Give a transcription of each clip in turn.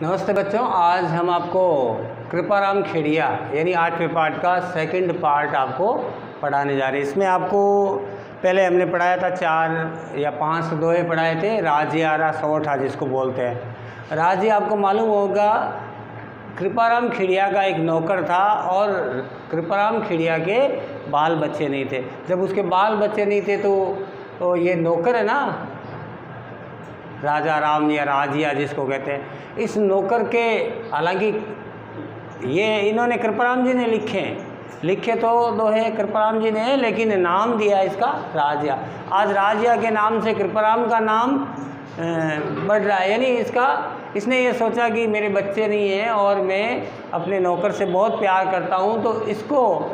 नमस्ते बच्चों, आज हम आपको कृपाराम खेड़िया यानी 8वें पार्ट का सेकंड पार्ट आपको पढ़ाने जा रहे हैं। इसमें आपको पहले हमने पढ़ाया था 4 या 5 दोहे पढ़ाए थे। राजियारा सोठा जिसको बोलते हैं। राजी आपको मालूम होगा कृपाराम खेड़िया का एक नौकर था और कृपाराम खेड़िया के बाल बच्चे नहीं थे। जब उसके बाल बच्चे नहीं थे तो ये नौकर है ना, राजा राम या राजिया जिसको कहते हैं, इस नौकर के, हालांकि ये इन्होंने कृपाराम जी ने लिखे तो दोहे कृपाराम जी ने, लेकिन नाम दिया इसका राजिया। आज राजिया के नाम से कृपाराम का नाम बढ़ रहा है। यानी इसने ये सोचा कि मेरे बच्चे नहीं हैं और मैं अपने नौकर से बहुत प्यार करता हूँ, तो इसको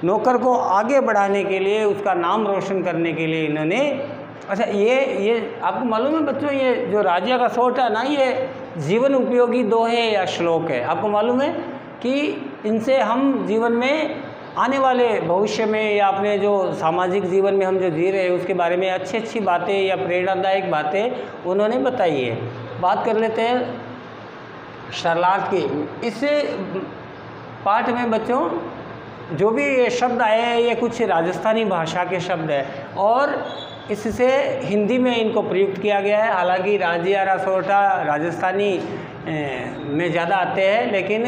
नौकर को आगे बढ़ाने के लिए, उसका नाम रोशन करने के लिए इन्होंने, अच्छा ये आपको मालूम है बच्चों, ये जो राजिया का सोठा है ना, ये जीवन उपयोगी दोहे या श्लोक है। आपको मालूम है कि इनसे हम जीवन में आने वाले भविष्य में या अपने जो सामाजिक जीवन में हम जो जी रहे हैं उसके बारे में अच्छी बातें या प्रेरणादायक बातें उन्होंने बताई है। बात कर लेते हैं शरणार्थ की। इस पाठ में बच्चों जो भी ये शब्द आए हैं ये कुछ राजस्थानी भाषा के शब्द है और इससे हिंदी में इनको प्रयुक्त किया गया है। हालांकि राजियारा सोठा राजस्थानी में ज़्यादा आते हैं, लेकिन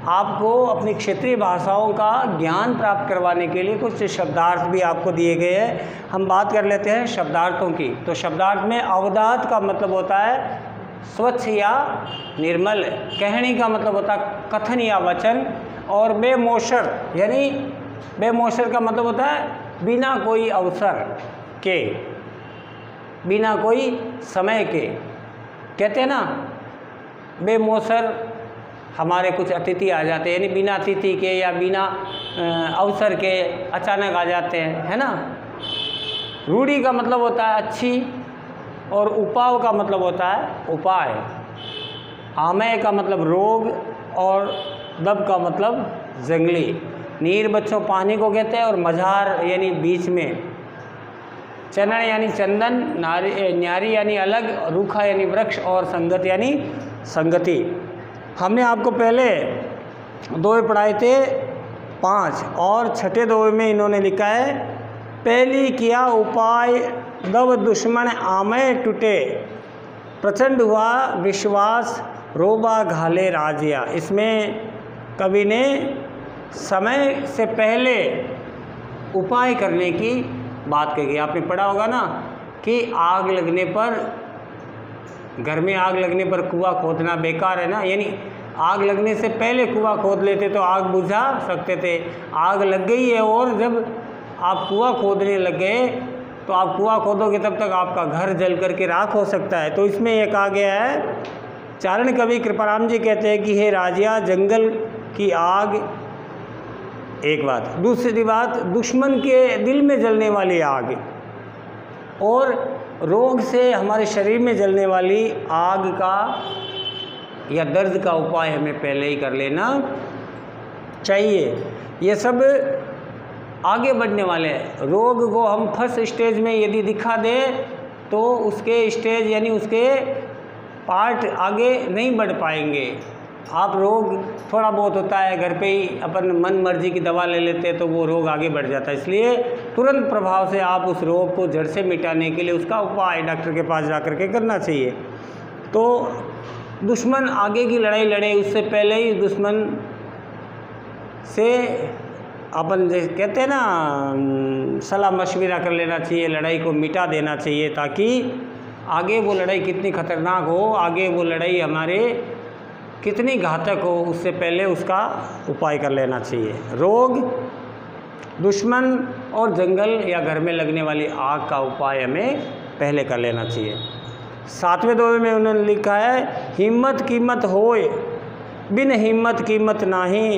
आपको अपनी क्षेत्रीय भाषाओं का ज्ञान प्राप्त करवाने के लिए कुछ शब्दार्थ भी आपको दिए गए हैं। हम बात कर लेते हैं शब्दार्थों की। तो शब्दार्थ में अवदात का मतलब होता है स्वच्छ या निर्मल, कहनी का मतलब होता है कथन या वचन, और बेमोशर यानी बेमोशर का मतलब होता है बिना कोई अवसर के, बिना कोई समय के। कहते हैं ना बेमौसर हमारे कुछ अतिथि आ जाते हैं, यानी बिना अतिथि के या बिना अवसर के अचानक आ जाते हैं, है ना। रूढ़ी का मतलब होता है अच्छी, और उपाव का मतलब होता है उपाय। आमय का मतलब रोग, और दब का मतलब जंगली। नीर बच्चों पानी को कहते हैं, और मझार यानी बीच में। चनन यानी चंदन, न्यारी यानी अलग, रूखा यानी वृक्ष, और संगत यानी संगति। हमने आपको पहले दोहे पढ़ाए थे 5, और छठे दोहे में इन्होंने लिखा है पहली किया उपाय दब दुश्मन आमय टूटे, प्रचंड हुआ विश्वास रोबा घाले राजिया। इसमें कवि ने समय से पहले उपाय करने की बात कही। आपने पढ़ा होगा ना कि आग लगने पर, घर में आग लगने पर कुआं खोदना बेकार है ना, यानी आग लगने से पहले कुआं खोद लेते तो आग बुझा सकते थे। आग लग गई है और जब आप कुआं खोदने लग गए तो आप कुआं खोदोगे तब तक आपका घर जल करके राख हो सकता है। तो इसमें एक आ गया है, चारण कवि कृपाराम जी कहते हैं कि हे राजिया जंगल की आग, एक बात। दूसरी बात दुश्मन के दिल में जलने वाली आग, और रोग से हमारे शरीर में जलने वाली आग का या दर्द का उपाय हमें पहले ही कर लेना चाहिए। ये सब आगे बढ़ने वाले हैं। रोग को हम फर्स्ट स्टेज में यदि दिखा दें तो उसके स्टेज यानी उसके पार्ट आगे नहीं बढ़ पाएंगे। आप रोग थोड़ा बहुत होता है, घर पे ही अपन मन मर्जी की दवा ले लेते हैं तो वो रोग आगे बढ़ जाता है। इसलिए तुरंत प्रभाव से आप उस रोग को जड़ से मिटाने के लिए उसका उपाय डॉक्टर के पास जा कर के करना चाहिए। तो दुश्मन आगे की लड़ाई लड़े उससे पहले ही दुश्मन से अपन जैसे कहते हैं ना सलाह मशविरा कर लेना चाहिए, लड़ाई को मिटा देना चाहिए, ताकि आगे वो लड़ाई कितनी खतरनाक हो, आगे वो लड़ाई हमारे कितनी घातक हो, उससे पहले उसका उपाय कर लेना चाहिए। रोग, दुश्मन और जंगल या घर में लगने वाली आग का उपाय हमें पहले कर लेना चाहिए। 7वें दोहे में उन्होंने लिखा है हिम्मत कीमत होए बिन हिम्मत कीमत नाही,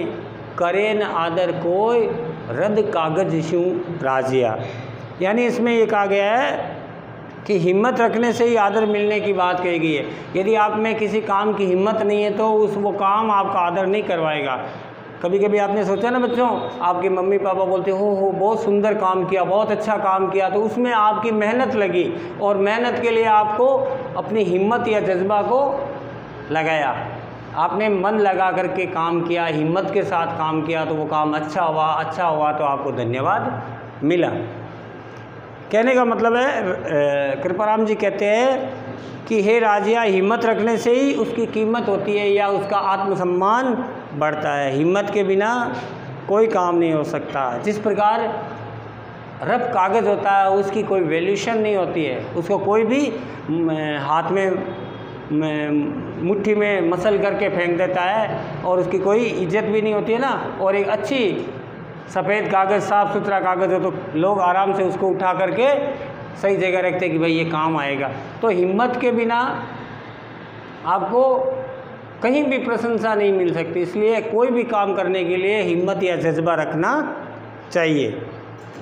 करे न आदर कोई रद्द कागज शू राजिया। यानी इसमें ये कहा गया है कि हिम्मत रखने से ही आदर मिलने की बात कही गई है। यदि आप में किसी काम की हिम्मत नहीं है तो वो काम आपका आदर नहीं करवाएगा। कभी कभी आपने सोचा ना बच्चों, आपके मम्मी पापा बोलते हो बहुत सुंदर काम किया, बहुत अच्छा काम किया, तो उसमें आपकी मेहनत लगी और मेहनत के लिए आपको अपनी हिम्मत या जज्बा को लगाया, आपने मन लगा करके काम किया, हिम्मत के साथ काम किया, तो वो काम अच्छा हुआ तो आपको धन्यवाद मिला। कहने का मतलब है कृपाराम जी कहते हैं कि हे राजिया, हिम्मत रखने से ही उसकी कीमत होती है या उसका आत्मसम्मान बढ़ता है। हिम्मत के बिना कोई काम नहीं हो सकता। जिस प्रकार रफ कागज़ होता है उसकी कोई वैल्यूशन नहीं होती है, उसको कोई भी हाथ में मुट्ठी में मसल करके फेंक देता है और उसकी कोई इज्जत भी नहीं होती है ना। और एक अच्छी सफ़ेद कागज़, साफ़ सुथरा कागज़ हो तो लोग आराम से उसको उठा करके सही जगह रखते हैं कि भाई ये काम आएगा। तो हिम्मत के बिना आपको कहीं भी प्रशंसा नहीं मिल सकती, इसलिए कोई भी काम करने के लिए हिम्मत या जज्बा रखना चाहिए।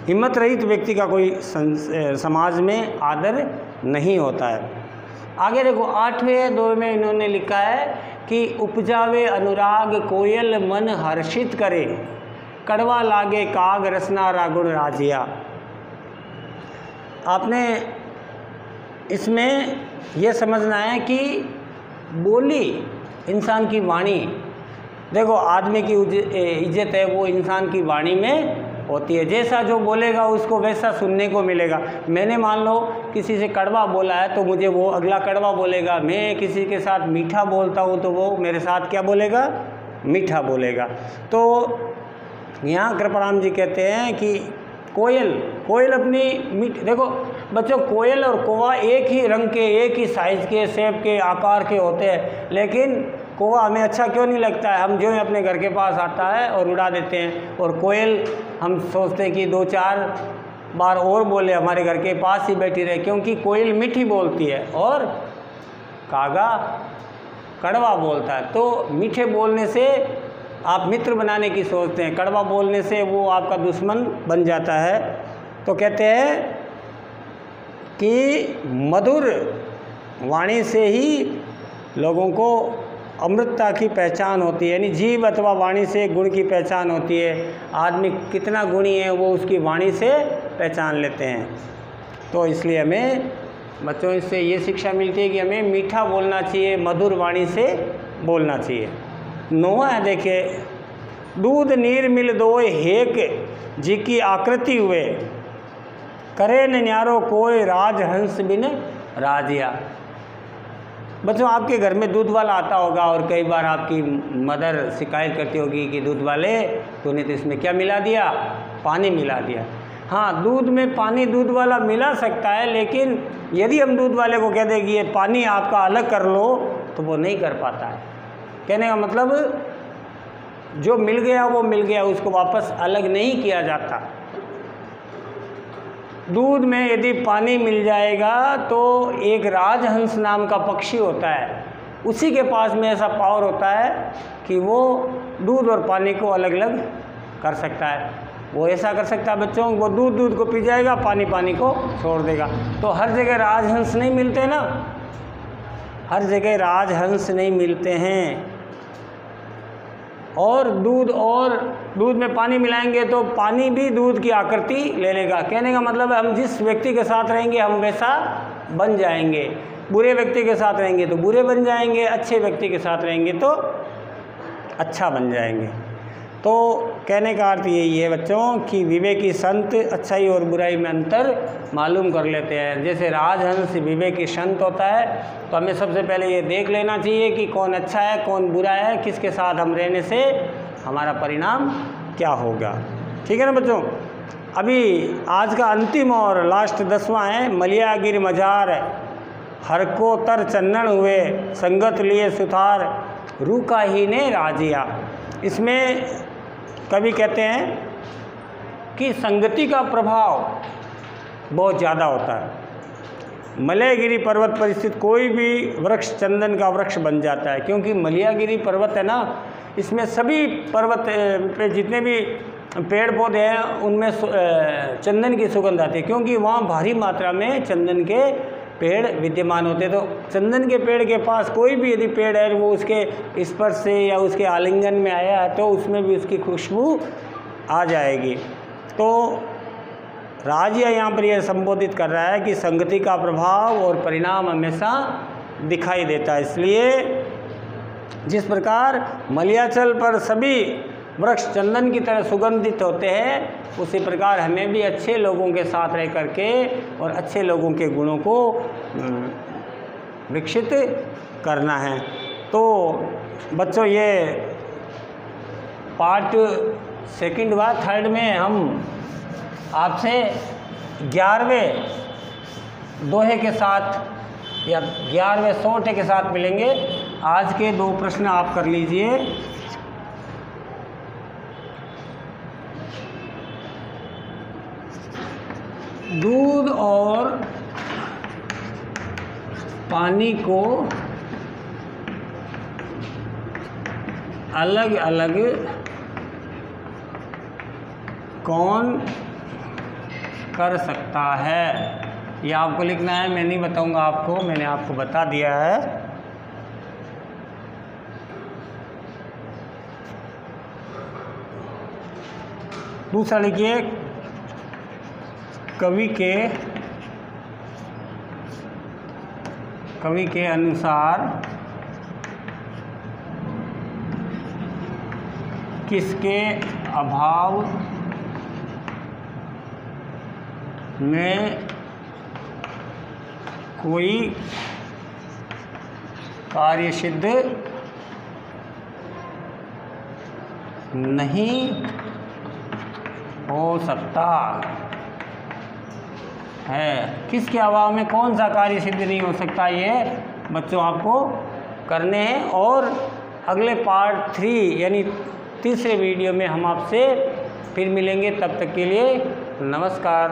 हिम्मत रहित व्यक्ति का कोई समाज में आदर नहीं होता है। आगे देखो 8वें दो में इन्होंने लिखा है कि उपजावे अनुराग कोयल मन हर्षित करे, कड़वा लागे काग रसना रागुण राजिया। आपने इसमें यह समझना है कि बोली इंसान की वाणी, देखो आदमी की इज्जत है वो इंसान की वाणी में होती है। जैसा जो बोलेगा उसको वैसा सुनने को मिलेगा। मैंने मान लो किसी से कड़वा बोला है तो मुझे वो अगला कड़वा बोलेगा। मैं किसी के साथ मीठा बोलता हूँ तो वो मेरे साथ क्या बोलेगा, मीठा बोलेगा। तो यहाँ कृपाराम जी कहते हैं कि कोयल अपनी देखो बच्चों, कोयल और कौवा एक ही रंग के, एक ही साइज़ के, शेप के, आकार के होते हैं, लेकिन कौवा हमें अच्छा क्यों नहीं लगता है? हम जो है अपने घर के पास आता है और उड़ा देते हैं, और कोयल हम सोचते हैं कि 2-4 बार और बोले, हमारे घर के पास ही बैठी रहे, क्योंकि कोयल मीठी बोलती है और कागा कड़वा बोलता है। तो मीठे बोलने से आप मित्र बनाने की सोचते हैं, कड़वा बोलने से वो आपका दुश्मन बन जाता है। तो कहते हैं कि मधुर वाणी से ही लोगों को अमृतता की पहचान होती है, यानी जीव अथवा वाणी से गुण की पहचान होती है। आदमी कितना गुणी है वो उसकी वाणी से पहचान लेते हैं। तो इसलिए हमें बच्चों इससे ये शिक्षा मिलती है कि हमें मीठा बोलना चाहिए, मधुर वाणी से बोलना चाहिए। 9वां है, देखिए, दूध नीर मिल दोय हेक जी की आकृति हुए, करे न न्यारो कोई राजहंस बिन राजिया। बच्चों आपके घर में दूध वाला आता होगा और कई बार आपकी मदर शिकायत करती होगी कि दूध वाले तूने तो इसमें क्या मिला दिया, पानी मिला दिया। हाँ, दूध में पानी दूध वाला मिला सकता है, लेकिन यदि हम दूध वाले को कह दें कि ये पानी आपका अलग कर लो तो वो नहीं कर पाता है। कहने का मतलब जो मिल गया वो मिल गया, उसको वापस अलग नहीं किया जाता। दूध में यदि पानी मिल जाएगा तो एक राजहंस नाम का पक्षी होता है, उसी के पास में ऐसा पावर होता है कि वो दूध और पानी को अलग अलग कर सकता है। वो ऐसा कर सकता है बच्चों, वो दूध को पी जाएगा, पानी को छोड़ देगा। तो हर जगह राजहंस नहीं मिलते ना, हर जगह राजहंस नहीं मिलते हैं। और दूध में पानी मिलाएंगे तो पानी भी दूध की आकृति ले लेगा। कहने का मतलब है हम जिस व्यक्ति के साथ रहेंगे हम वैसा बन जाएंगे। बुरे व्यक्ति के साथ रहेंगे तो बुरे बन जाएंगे, अच्छे व्यक्ति के साथ रहेंगे तो अच्छा बन जाएंगे। तो कहने का अर्थ यही है बच्चों कि विवेकी संत अच्छाई और बुराई में अंतर मालूम कर लेते हैं। जैसे राजहंस विवेकी संत होता है, तो हमें सबसे पहले ये देख लेना चाहिए कि कौन अच्छा है कौन बुरा है, किसके साथ हम रहने से हमारा परिणाम क्या होगा। ठीक है ना बच्चों। अभी आज का अंतिम और लास्ट 10वां है, मलियागिर मजार हर को तर चन्नन हुए, संगत लिए सुथार रूका ही ने राजिया। इसमें कवि कहते हैं कि संगति का प्रभाव बहुत ज़्यादा होता है। मलयगिरी पर्वत पर स्थित कोई भी वृक्ष चंदन का वृक्ष बन जाता है, क्योंकि मलयागिरी पर्वत है ना, इसमें सभी पर्वत पे जितने भी पेड़ पौधे हैं उनमें चंदन की सुगंध आती है, क्योंकि वहाँ भारी मात्रा में चंदन के पेड़ विद्यमान होते। तो चंदन के पेड़ के पास कोई भी यदि पेड़ है वो उसके स्पर्श से या उसके आलिंगन में आया है तो उसमें भी उसकी खुशबू आ जाएगी। तो राजिया यहाँ पर यह संबोधित कर रहा है कि संगति का प्रभाव और परिणाम हमेशा दिखाई देता है। इसलिए जिस प्रकार मलयाचल पर सभी वृक्ष चंदन की तरह सुगंधित होते हैं, उसी प्रकार हमें भी अच्छे लोगों के साथ रह करके और अच्छे लोगों के गुणों को विकसित करना है। तो बच्चों, ये पार्ट सेकंड व थर्ड में हम आपसे 11वें दोहे के साथ या 11वें सोटे के साथ मिलेंगे। आज के 2 प्रश्न आप कर लीजिए। दूध और पानी को अलग अलग कौन कर सकता है? ये आपको लिखना है, मैं नहीं बताऊंगा आपको, मैंने आपको बता दिया है। दूसरा लिखिए, कवि के अनुसार किसके अभाव में कोई कार्य सिद्ध नहीं हो सकता है? किसके अभाव में कौन सा कार्य सिद्ध नहीं हो सकता, ये बच्चों आपको करने हैं। और अगले पार्ट 3 यानी तीसरे वीडियो में हम आपसे फिर मिलेंगे। तब तक के लिए नमस्कार।